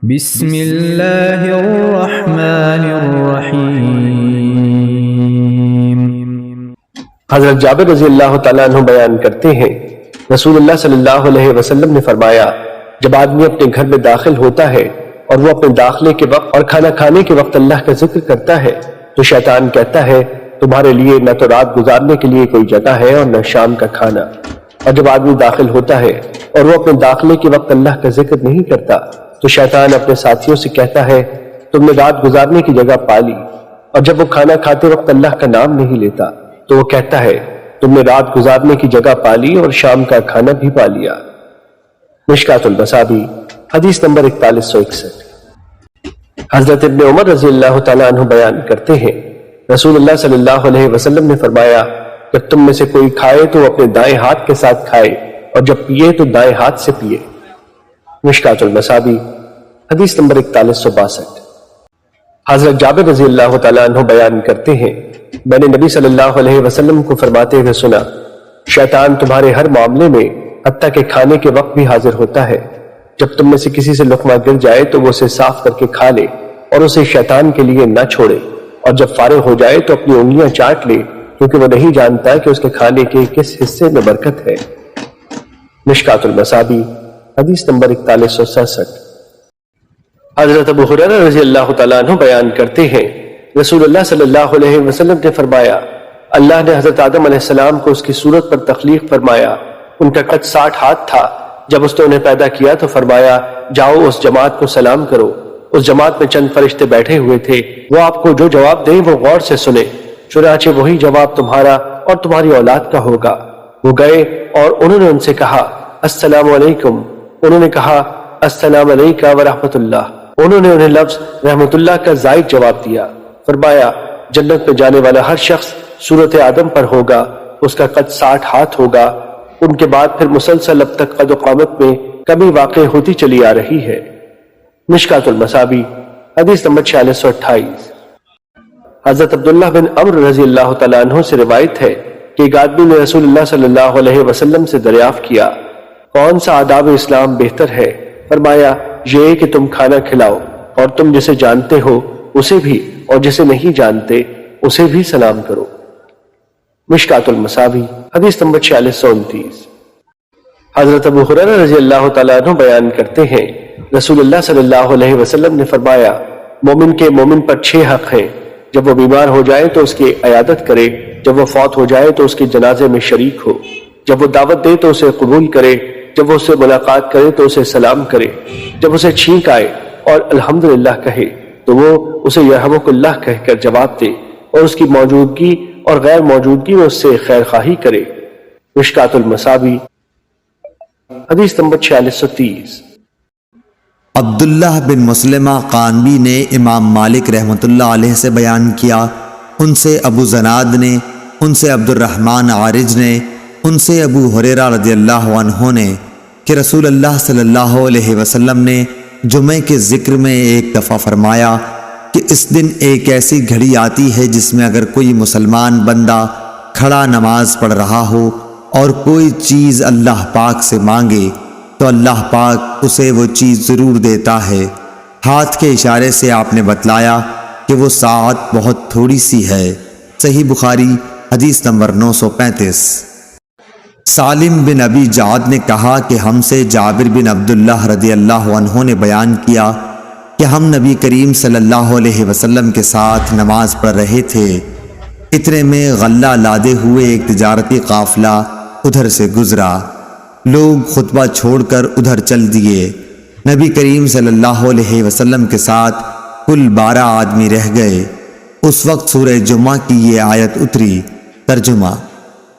بسم اللہ الرحمن الرحیم۔ حضرت جابر رضی اللہ تعالیٰ عنہ بیان کرتے ہیں، رسول اللہ صلی اللہ علیہ وسلم نے فرمایا، جب آدمی اپنے گھر میں داخل ہوتا ہے اور وہ اپنے داخلے کے وقت اور کھانا کھانے کے وقت اللہ کا ذکر کرتا ہے تو شیطان کہتا ہے تمہارے لیے نہ تو رات گزارنے کے لیے کوئی جگہ ہے اور نہ شام کا کھانا۔ اور جب آدمی داخل ہوتا ہے اور وہ اپنے داخلے کے وقت اللہ کا ذکر نہیں کرتا تو شیطان اپنے ساتھیوں سے کہتا ہے تم نے رات گزارنے کی جگہ پا لی۔ اور جب وہ کھانا کھاتے وقت اللہ کا نام نہیں لیتا تو وہ کہتا ہے تم نے رات گزارنے کی جگہ پا لی اور شام کا کھانا بھی پا لیا۔ مشکات المصابیح حدیث نمبر 4161۔ حضرت ابن عمر رضی اللہ تعالیٰ عنہ بیان کرتے ہیں، رسول اللہ صلی اللہ علیہ وسلم نے فرمایا، جب تم میں سے کوئی کھائے تو اپنے دائیں ہاتھ کے ساتھ کھائے اور جب پیے تو دائیں ہاتھ سے پیے۔ مشکات المصابیح حدیث نمبر 4162۔ حضرت جابر رضی اللہ تعالیٰ عنہ بیان کرتے ہیں، میں نے نبی صلی اللہ علیہ وسلم کو فرماتے ہوئے سنا، شیطان تمہارے ہر معاملے میں حتیٰ کہ کھانے کے وقت بھی حاضر ہوتا ہے۔ جب تم میں سے کسی سے لقمہ گر جائے تو وہ اسے صاف کر کے کھا لے اور اسے شیطان کے لیے نہ چھوڑے، اور جب فارغ ہو جائے تو اپنی انگلیاں چاٹ لے، کیونکہ وہ نہیں جانتا کہ اس کے کھانے کے کس حصے میں برکت ہے۔ مشکات المصابیح حدیث نمبر 4167۔ حضرت ابو ہریرہ رضی اللہ تعالیٰ عنہ بیان کرتے ہیں، رسول اللہ صلی اللہ علیہ وسلم نے فرمایا، اللہ نے حضرت آدم علیہ السلام کو اس کی صورت پر تخلیق فرمایا، ان کا قد 60 ہاتھ تھا۔ جب اس نے انہیں پیدا کیا تو فرمایا جاؤ اس جماعت کو سلام کرو۔ اس جماعت میں چند فرشتے بیٹھے ہوئے تھے، وہ آپ کو جو جواب دیں وہ غور سے سنیں، چنانچہ وہی جواب تمہارا اور تمہاری اولاد کا ہوگا۔ وہ گئے اور انہوں نے ان سے کہا السلام علیکم، انہوں نے کہا السلام علیکہ ورحمۃ اللہ، انہوں نے انہیں لفظ رحمت اللہ کا زائد جواب دیا۔ فرمایا جنت میں جانے والا ہر شخص صورت آدم پر ہوگا، اس کا قد 60 ہاتھ ہوگا۔ ان کے بعد پھر مسلسل اب تک قد و قامت میں کمی واقع ہوتی چلی آ رہی ہے۔ مشکات المصابیح حدیث نمبر 4628۔ حضرت عبداللہ بن عمرو رضی اللہ تعالیٰ عنہ سے روایت ہے کہ ایک آدمی نے رسول اللہ صلی اللہ علیہ وسلم سے دریافت کیا کون سا آداب اسلام بہتر ہے؟ فرمایا یہ کہ تم کھانا کھلاؤ اور تم جسے جانتے ہو اسے بھی اور جسے نہیں جانتے اسے بھی سلام کرو۔ مشکات المصابیح حدیث نمبر 4629۔ حضرت ابو ہریرہ رضی اللہ تعالیٰ عنہ بیان کرتے ہیں، رسول اللہ صلی اللہ علیہ وسلم نے فرمایا مومن کے مومن پر 6 حق ہیں، جب وہ بیمار ہو جائے تو اس کی عیادت کرے، جب وہ فوت ہو جائے تو اس کے جنازے میں شریک ہو، جب وہ دعوت دے تو اسے قبول کرے، جب وہ اس سے ملاقات کرے تو اسے سلام کرے، جب اسے چھینک آئے اور الحمدللہ کہے تو وہ اسے یرحمک اللہ کہہ کر جواب دے، اور اس کی موجودگی اور غیر موجودگی میں اس سے خیر خواہی کرے۔ مشکات المصابیح حدیث نمبر 4630۔ عبداللہ بن مسلمہ قانبی نے امام مالک رحمۃ اللہ علیہ سے بیان کیا، ان سے ابو زناد نے، ان سے عبد الرحمن عارج نے، ان سے ابو ہریرہ رضی اللہ عنہ نے کہ رسول اللہ صلی اللہ علیہ وسلم نے جمعے کے ذکر میں ایک دفعہ فرمایا کہ اس دن ایک ایسی گھڑی آتی ہے جس میں اگر کوئی مسلمان بندہ کھڑا نماز پڑھ رہا ہو اور کوئی چیز اللہ پاک سے مانگے تو اللہ پاک اسے وہ چیز ضرور دیتا ہے۔ ہاتھ کے اشارے سے آپ نے بتلایا کہ وہ ساعت بہت تھوڑی سی ہے۔ صحیح بخاری حدیث نمبر 935۔ سالم بن ابی جعد نے کہا کہ ہم سے جابر بن عبداللہ رضی اللہ عنہ نے بیان کیا کہ ہم نبی کریم صلی اللہ علیہ وسلم کے ساتھ نماز پڑھ رہے تھے، اتنے میں غلہ لادے ہوئے ایک تجارتی قافلہ ادھر سے گزرا، لوگ خطبہ چھوڑ کر ادھر چل دیے، نبی کریم صلی اللہ علیہ وسلم کے ساتھ کل 12 آدمی رہ گئے۔ اس وقت سورہ جمعہ کی یہ آیت اتری۔ ترجمہ: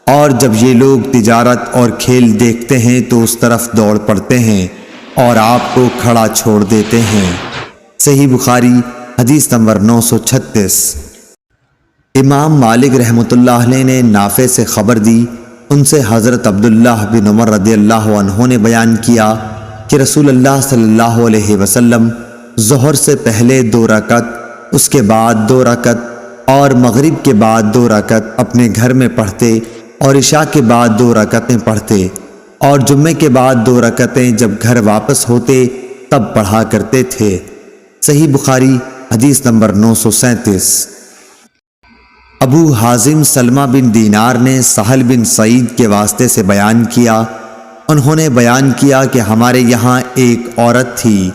اور جب یہ لوگ تجارت اور کھیل دیکھتے ہیں تو اس طرف دوڑ پڑتے ہیں اور آپ کو کھڑا چھوڑ دیتے ہیں۔ صحیح بخاری حدیث نمبر 936۔ امام مالک رحمۃ اللہ علیہ نے نافع سے خبر دی، ان سے حضرت عبداللہ بن عمر رضی اللہ عنہ نے بیان کیا کہ رسول اللہ صلی اللہ علیہ وسلم ظہر سے پہلے 2 رکعت، اس کے بعد 2 رکعت اور مغرب کے بعد 2 رکعت اپنے گھر میں پڑھتے اور عشاء کے بعد 2 رکعتیں پڑھتے، اور جمعے کے بعد 2 رکعتیں جب گھر واپس ہوتے تب پڑھا کرتے تھے۔ صحیح بخاری حدیث نمبر 937۔ ابو حازم سلمہ بن دینار نے سہل بن سعید کے واسطے سے بیان کیا، انہوں نے بیان کیا کہ ہمارے یہاں ایک عورت تھی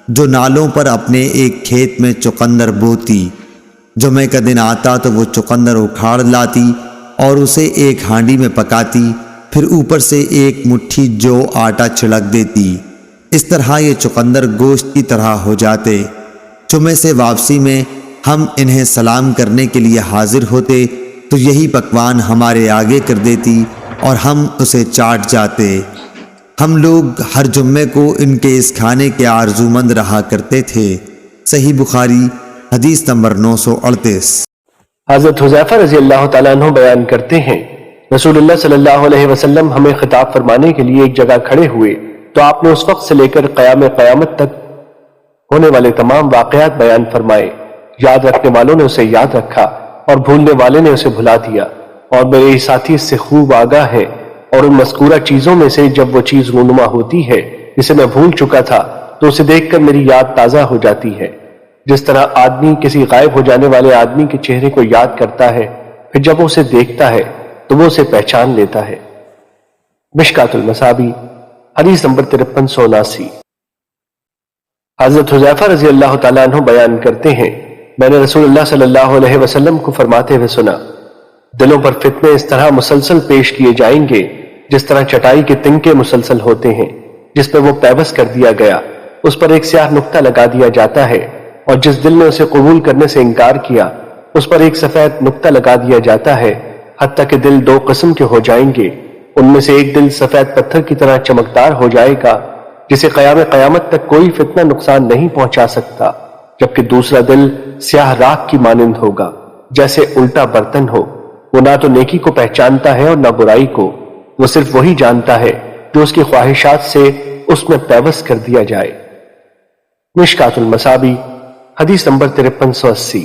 جو نالوں پر اپنے ایک کھیت میں چقندر بوتی۔ جمعہ کا دن آتا تو وہ چقندر اکھاڑ لاتی اور اسے ایک ہانڈی میں پکاتی، پھر اوپر سے ایک مٹھی جو آٹا چھڑک دیتی۔ اس طرح یہ چقندر گوشت کی طرح ہو جاتے۔ جمعے سے واپسی میں ہم انہیں سلام کرنے کے لیے حاضر ہوتے تو یہی پکوان ہمارے آگے کر دیتی اور ہم اسے چاٹ جاتے۔ ہم لوگ ہر جمعے کو ان کے اس کھانے کے آرزومند رہا کرتے تھے۔ صحیح بخاری حدیث نمبر 938۔ حضرت حذیفہ رضی اللہ تعالیٰ عنہ بیان کرتے ہیں، رسول اللہ صلی اللہ علیہ وسلم ہمیں خطاب فرمانے کے لیے ایک جگہ کھڑے ہوئے تو آپ نے اس وقت سے لے کر قیامت تک ہونے والے تمام واقعات بیان فرمائے۔ یاد رکھنے والوں نے اسے یاد رکھا اور بھولنے والے نے اسے بھلا دیا، اور میرے ساتھی اس سے خوب آگاہ ہے۔ اور ان مذکورہ چیزوں میں سے جب وہ چیز رونما ہوتی ہے جسے میں بھول چکا تھا تو اسے دیکھ کر میری یاد تازہ ہو جاتی ہے، جس طرح آدمی کسی غائب ہو جانے والے آدمی کے چہرے کو یاد کرتا ہے، پھر جب وہ اسے دیکھتا ہے تو وہ اسے پہچان لیتا ہے۔ مشکات المصابیح حدیث نمبر 5379۔ حضرت حذیفہ رضی اللہ تعالیٰ عنہ بیان کرتے ہیں، میں نے رسول اللہ صلی اللہ علیہ وسلم کو فرماتے ہوئے سنا، دلوں پر فتنے اس طرح مسلسل پیش کیے جائیں گے جس طرح چٹائی کے تنکے مسلسل ہوتے ہیں، جس پہ وہ پیوست کر دیا گیا اس پر ایک سیاہ نقطہ لگا دیا جاتا ہے، اور جس دل نے اسے قبول کرنے سے انکار کیا اس پر ایک سفید نقطہ لگا دیا جاتا ہے، حتیٰ کہ دل دو قسم کے ہو جائیں گے۔ ان میں سے ایک دل سفید پتھر کی طرح چمکدار ہو جائے گا جسے قیامت تک کوئی فتنہ نقصان نہیں پہنچا سکتا، جبکہ دوسرا دل سیاہ راکھ کی مانند ہوگا جیسے الٹا برتن ہو۔ وہ نہ تو نیکی کو پہچانتا ہے اور نہ برائی کو، وہ صرف وہی جانتا ہے جو اس کی خواہشات سے اس میں پیوست کر دیا جائے۔ مشکات المصابیح حدیث نمبر 5380۔